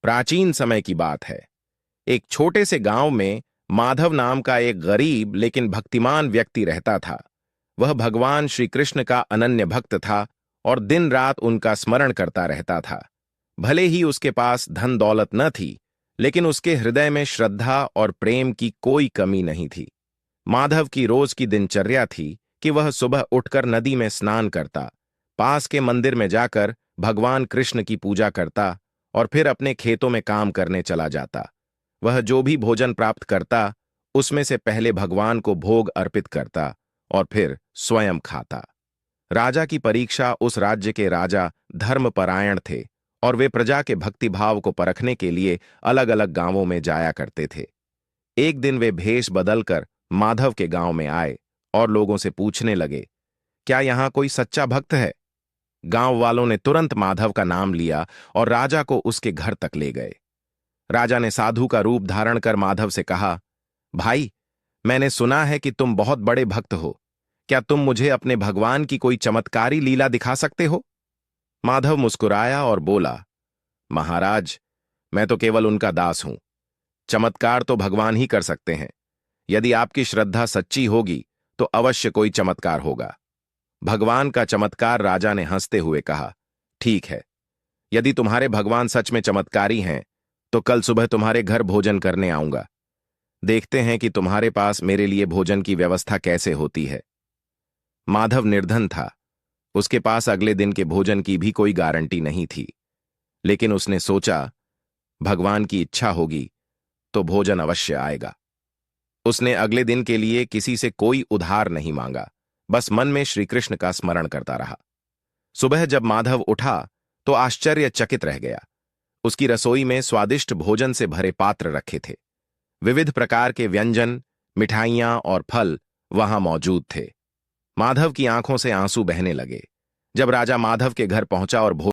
प्राचीन समय की बात है। एक छोटे से गांव में माधव नाम का एक गरीब लेकिन भक्तिमान व्यक्ति रहता था। वह भगवान श्री कृष्ण का अनन्य भक्त था और दिन रात उनका स्मरण करता रहता था। भले ही उसके पास धन दौलत न थी, लेकिन उसके हृदय में श्रद्धा और प्रेम की कोई कमी नहीं थी। माधव की रोज की दिनचर्या थी कि वह सुबह उठकर नदी में स्नान करता, पास के मंदिर में जाकर भगवान कृष्ण की पूजा करता और फिर अपने खेतों में काम करने चला जाता। वह जो भी भोजन प्राप्त करता, उसमें से पहले भगवान को भोग अर्पित करता और फिर स्वयं खाता। राजा की परीक्षा उस राज्य के राजा धर्मपरायण थे और वे प्रजा के भक्तिभाव को परखने के लिए अलग अलग गांवों में जाया करते थे। एक दिन वे भेष बदलकर माधव के गांव में आए और लोगों से पूछने लगे, क्या यहां कोई सच्चा भक्त है? गांव वालों ने तुरंत माधव का नाम लिया और राजा को उसके घर तक ले गए। राजा ने साधु का रूप धारण कर माधव से कहा, भाई, मैंने सुना है कि तुम बहुत बड़े भक्त हो। क्या तुम मुझे अपने भगवान की कोई चमत्कारी लीला दिखा सकते हो? माधव मुस्कुराया और बोला, महाराज, मैं तो केवल उनका दास हूं। चमत्कार तो भगवान ही कर सकते हैं। यदि आपकी श्रद्धा सच्ची होगी तो अवश्य कोई चमत्कार होगा। भगवान का चमत्कार? राजा ने हंसते हुए कहा, ठीक है, यदि तुम्हारे भगवान सच में चमत्कारी हैं तो कल सुबह तुम्हारे घर भोजन करने आऊंगा। देखते हैं कि तुम्हारे पास मेरे लिए भोजन की व्यवस्था कैसे होती है। माधव निर्धन था। उसके पास अगले दिन के भोजन की भी कोई गारंटी नहीं थी, लेकिन उसने सोचा, भगवान की इच्छा होगी तो भोजन अवश्य आएगा। उसने अगले दिन के लिए किसी से कोई उधार नहीं मांगा, बस मन में श्री कृष्ण का स्मरण करता रहा। सुबह जब माधव उठा तो आश्चर्यचकित रह गया। उसकी रसोई में स्वादिष्ट भोजन से भरे पात्र रखे थे। विविध प्रकार के व्यंजन, मिठाइयां और फल वहां मौजूद थे। माधव की आंखों से आंसू बहने लगे जब राजा माधव के घर पहुंचा और